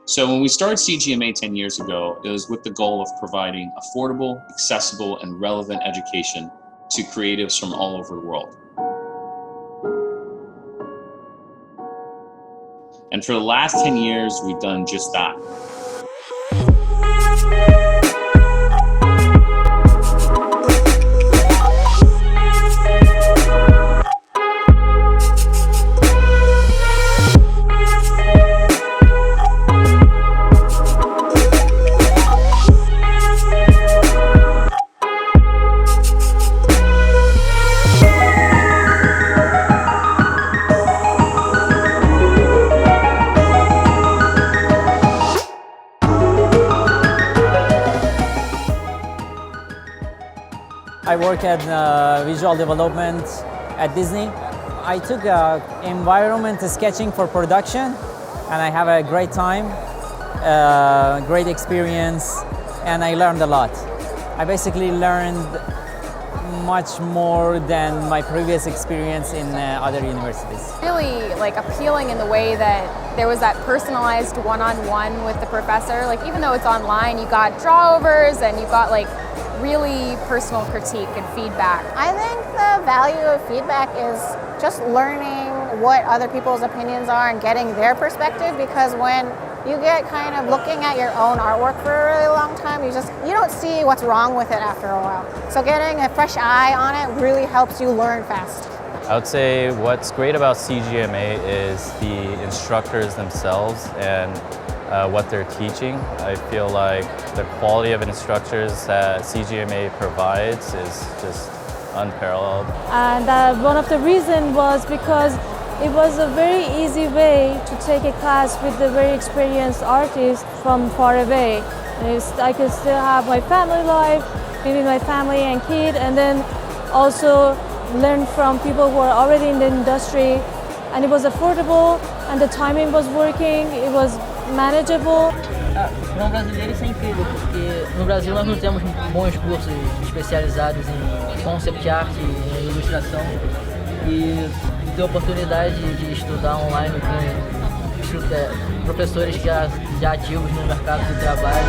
So when we started CGMA 10 years ago, it was with the goal of providing affordable, accessible, and relevant education to creatives from all over the world. And for the last 10 years, we've done just that. I work at visual development at Disney. I took environment sketching for production, and I have a great time, great experience, and I learned a lot. I basically learned much more than my previous experience in other universities. Really appealing in the way that there was that personalized one-on-one with the professor. Even though it's online, you got drawovers and you got really personal critique and feedback. I think the value of feedback is just learning what other people's opinions are and getting their perspective, because when you get kind of looking at your own artwork for a really long time, you don't see what's wrong with it after a while. So getting a fresh eye on it really helps you learn fast. I would say what's great about CGMA is the instructors themselves and what they're teaching. I feel like the quality of instructors that CGMA provides is just unparalleled. And one of the reasons was because it was a very easy way to take a class with the very experienced artists from far away. And I could still have my family life, maybe my family and kid, and then also learn from people who are already in the industry. And it was affordable, and the timing was working, it was manageable. Para brasileiro isso é incrível, porque no Brasil nós não temos bons cursos especializados em concept art e ilustração, e ter a oportunidade de estudar online com professores já ativos no mercado de trabalho.